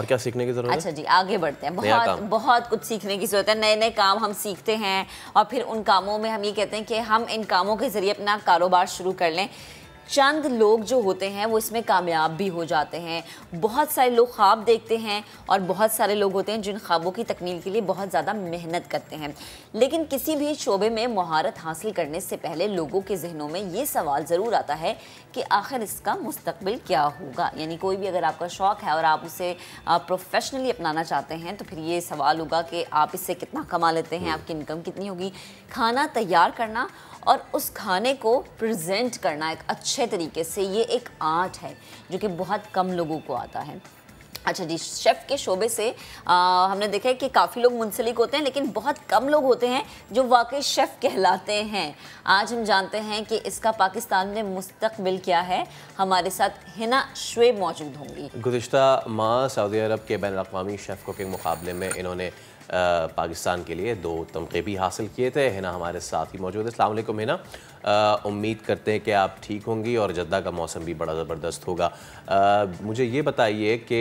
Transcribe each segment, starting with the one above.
और क्या सीखने की ज़रूरत है? अच्छा जी, आगे बढ़ते हैं। बहुत बहुत कुछ सीखने की ज़रूरत है। नए नए काम हम सीखते हैं और फिर उन कामों में हम ये कहते हैं कि हम इन कामों के ज़रिए अपना कारोबार शुरू कर लें। चंद लोग जो होते हैं वो इसमें कामयाब भी हो जाते हैं। बहुत सारे लोग ख्वाब देखते हैं और बहुत सारे लोग होते हैं जिन ख्वाबों की तकमील के लिए बहुत ज़्यादा मेहनत करते हैं। लेकिन किसी भी शोबे में महारत हासिल करने से पहले लोगों के जहनों में ये सवाल ज़रूर आता है कि आखिर इसका मुस्तकबिल क्या होगा। यानी कोई भी अगर आपका शौक़ है और आप उसे प्रोफेशनली अपनाना चाहते हैं तो फिर ये सवाल होगा कि आप इससे कितना कमा लेते हैं, आपकी इनकम कितनी होगी। खाना तैयार करना और उस खाने को प्रेजेंट करना एक अच्छे तरीके से, ये एक आर्ट है जो कि बहुत कम लोगों को आता है। अच्छा जी, शेफ़ के शोबे से हमने देखा है कि काफ़ी लोग मुंसलिक होते हैं, लेकिन बहुत कम लोग होते हैं जो वाकई शेफ़ कहलाते हैं। आज हम जानते हैं कि इसका पाकिस्तान में मुस्तकबिल क्या है। हमारे साथ हिना शुएब मौजूद होंगी। गुज़िश्ता माह सऊदी अरब के बैनुल-अक़वामी शेफ़ कुकिंग मुकाबले में इन्होंने पाकिस्तान के लिए 2 तमग़े भी हासिल किए थे। हिना हमारे साथ ही मौजूद है। अस्सलाम वालेकुम हिना, उम्मीद करते हैं कि आप ठीक होंगी और जद्दा का मौसम भी बड़ा ज़बरदस्त होगा। मुझे ये बताइए कि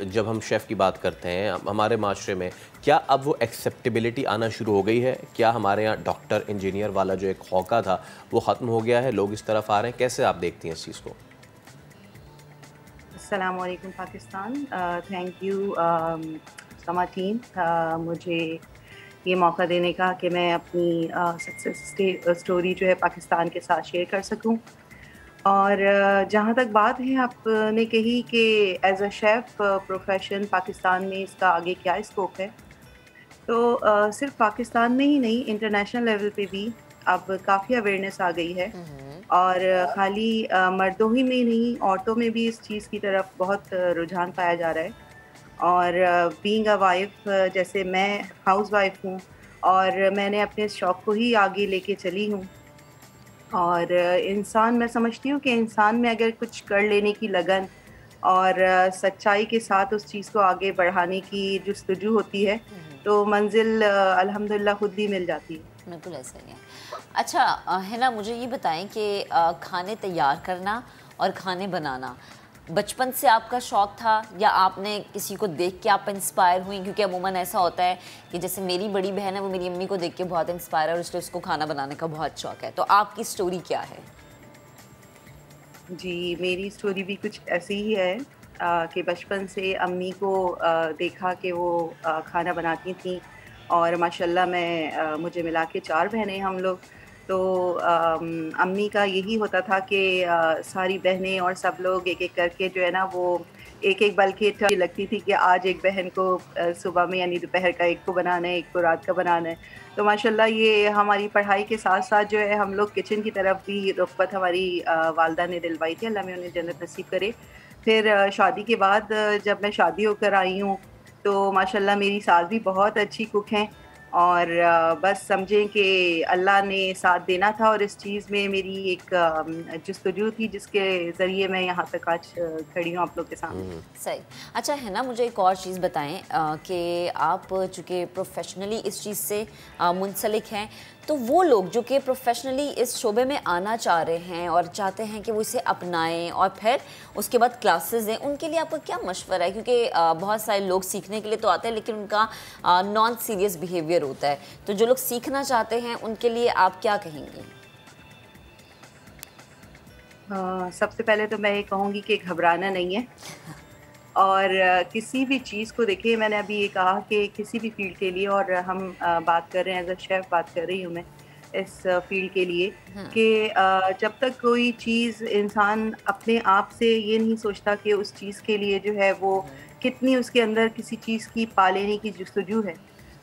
जब हम शेफ़ की बात करते हैं हमारे माशरे में, क्या अब वो एक्सेप्टेबिलिटी आना शुरू हो गई है? क्या हमारे यहाँ डॉक्टर इंजीनियर वाला जो एक खौका था वो ख़त्म हो गया है, लोग इस तरफ आ रहे हैं? कैसे आप देखती हैं इस चीज़ को? अस्सलाम वालेकुम पाकिस्तान। थैंक यू समा टीम मुझे ये मौका देने का कि मैं अपनी सक्सेस स्टोरी जो है पाकिस्तान के साथ शेयर कर सकूं। और जहाँ तक बात है आपने कही कि as a chef profession Pakistan में इसका आगे क्या स्कोप है, तो सिर्फ पाकिस्तान में ही नहीं, इंटरनेशनल लेवल पे भी अब काफ़ी अवेयरनेस आ गई है। और खाली मर्दों ही में नहीं, औरतों में भी इस चीज़ की तरफ बहुत रुझान पाया जा रहा है। और बीइंग अ वाइफ, जैसे मैं हाउस वाइफ हूँ और मैंने अपने इस शौक़ को ही आगे लेके चली हूँ। और इंसान, मैं समझती हूँ कि इंसान में अगर कुछ कर लेने की लगन और सच्चाई के साथ उस चीज़ को आगे बढ़ाने की जुस्तजू होती है, तो मंजिल अल्हम्दुलिल्लाह खुद भी मिल जाती है। बिल्कुल ऐसा ही है। अच्छा है ना, मुझे ये बताएं कि खाने तैयार करना और खाने बनाना बचपन से आपका शौक़ था या आपने किसी को देख के आप इंस्पायर हुई? क्योंकि अमूमन ऐसा होता है कि जैसे मेरी बड़ी बहन है, वो मेरी अम्मी को देख के बहुत इंस्पायर है और इसलिए उसको खाना बनाने का बहुत शौक़ है। तो आपकी स्टोरी क्या है? जी, मेरी स्टोरी भी कुछ ऐसी ही है कि बचपन से अम्मी को देखा कि वो खाना बनाती थीं और माशाल्लाह मुझे मिला के 4 बहनें हम लोग। तो अम्मी का यही होता था कि सारी बहनें और सब लोग एक-एक करके जो है ना, वो एक-एक, बल्कि लगती थी कि आज एक बहन को सुबह में यानी दोपहर का एक को बनाना है, एक को रात का बनाना है। तो माशाल्लाह ये हमारी पढ़ाई के साथ-साथ जो है हम लोग किचन की तरफ भी रुग़बत हमारी वालिदा ने दिलवाई थी, अल्लाह में उन्हें जन्नत नसीब करे। फिर शादी के बाद जब मैं शादी होकर आई हूँ, तो माशाल्लाह मेरी सास भी बहुत अच्छी कुक हैं और बस समझें कि अल्लाह ने साथ देना था और इस चीज़ में मेरी एक जुस्तजू थी जिसके ज़रिए मैं यहाँ तक आज खड़ी हूँ आप लोग के सामने। सही। अच्छा है ना, मुझे एक और चीज़ बताएं कि आप चूँकि प्रोफेशनली इस चीज़ से मुंसलिक हैं, तो वो लोग जो कि प्रोफेशनली इस शोबे में आना चाह रहे हैं और चाहते हैं कि वो इसे अपनाएं और फिर उसके बाद क्लासेस दें, उनके लिए आपका क्या मशवरा है? क्योंकि बहुत सारे लोग सीखने के लिए तो आते हैं लेकिन उनका नॉन सीरियस बिहेवियर होता है। तो जो लोग सीखना चाहते हैं उनके लिए आप क्या कहेंगी? सबसे पहले तो मैं ये कहूँगी कि घबराना नहीं है और किसी भी चीज़ को देखिए, मैंने अभी ये कहा कि किसी भी फ़ील्ड के लिए, और हम बात कर रहे हैं एज़ अ शेफ़, बात कर रही हूँ मैं इस फ़ील्ड के लिए कि जब तक कोई चीज़ इंसान अपने आप से ये नहीं सोचता कि उस चीज़ के लिए जो है वो कितनी उसके अंदर किसी चीज़ की पा लेने की जुस्तजू है,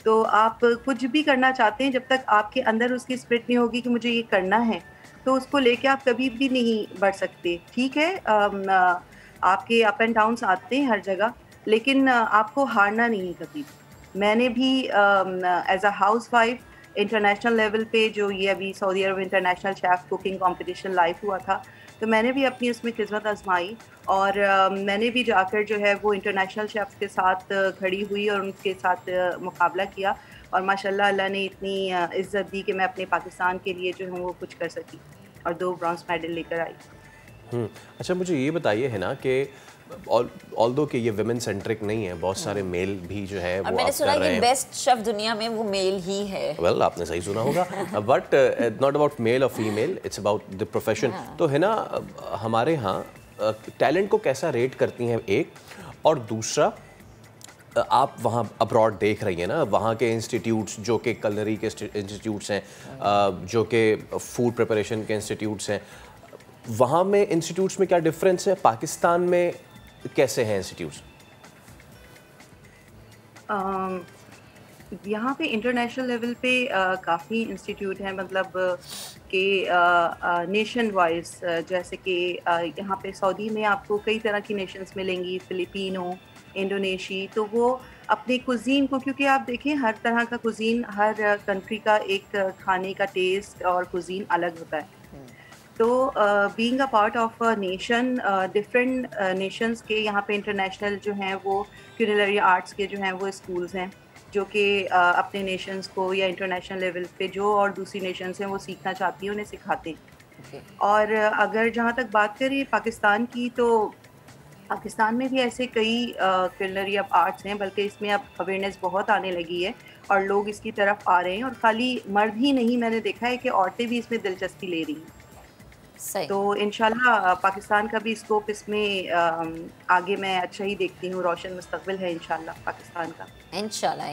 तो आप कुछ भी करना चाहते हैं, जब तक आपके अंदर उसकी स्पिरिट नहीं होगी कि मुझे ये करना है, तो उसको लेके आप कभी भी नहीं बढ़ सकते। ठीक है, आपके अप एंड डाउन्स आते हैं हर जगह, लेकिन आपको हारना नहीं है कभी। मैंने भी as a housewife international level पे, जो ये अभी Saudi Arab international chef cooking competition live हुआ था, तो मैंने भी अपनी उसमें किस्मत आज़माई और मैंने भी जाकर जो है वो इंटरनेशनल शेफ़्स के साथ खड़ी हुई और उनके साथ मुकाबला किया और माशाल्लाह अल्लाह ने इतनी इज़्ज़त दी कि मैं अपने पाकिस्तान के लिए जो हूँ वो कुछ कर सकी और 2 ब्रॉन्ज़ मेडल लेकर आई। अच्छा, मुझे ये बताइए है ना कि ऑल्दो कि ये विमेन सेंट्रिक नहीं है, बहुत सारे मेल भी जो है वो मैंने सुना कर रहे कि हैं। बेस्ट शेफ दुनिया में वो मेल ही है। वेल आपने सही सुना होगा, बट नॉट अबाउट मेल और female, it's about the profession. तो है ना, हमारे यहाँ टैलेंट को कैसा रेट करती हैं एक, और दूसरा आप वहाँ अब्रॉड देख रही हैं ना, वहाँ के इंस्टीट्यूट्स जो कि कलनरी के इंस्टीट्यूट्स हैं, जो कि फूड प्रिपरेशन के इंस्टीट्यूट्स हैं, वहाँ में इंस्टीट्यूट्स में क्या डिफरेंस है, पाकिस्तान में कैसे हैं इंस्टीट्यूट्स? यहाँ पे इंटरनेशनल लेवल पे काफ़ी इंस्टीट्यूट हैं, मतलब कि नेशन वाइज, जैसे कि यहाँ पे सऊदी में आपको कई तरह की नेशंस मिलेंगी, फिलिपिनो, इंडोनेशी, तो वो अपने कुजीन को, क्योंकि आप देखें हर तरह का कुजीन, हर कंट्री का एक खाने का टेस्ट और कुजीन अलग होता है। तो being a part of a nation, different Nations के यहाँ पे इंटरनेशनल जो हैं वो क्यूलिनरी आर्ट्स के जो हैं वो स्कूल्स हैं, जो कि अपने नेशंस को या इंटरनेशनल लेवल पे जो और दूसरी नेशंस हैं वो सीखना चाहती हैं उन्हें सिखाते हैं। और अगर जहाँ तक बात करें पाकिस्तान की, तो पाकिस्तान में भी ऐसे कई क्यूलिनरी अब आर्ट्स हैं, बल्कि इसमें अब अवेयरनेस बहुत आने लगी है और लोग इसकी तरफ आ रहे हैं, और खाली मर्द ही नहीं, मैंने देखा है कि औरतें भी इसमें दिलचस्पी ले रही हैं। सही। तो इंशाल्लाह पाकिस्तान का भी स्कोप इसमें आगे मैं अच्छा ही देखती हूँ, रोशन मुस्तकबिल है इंशाल्लाह पाकिस्तान का। इंशाल्लाह।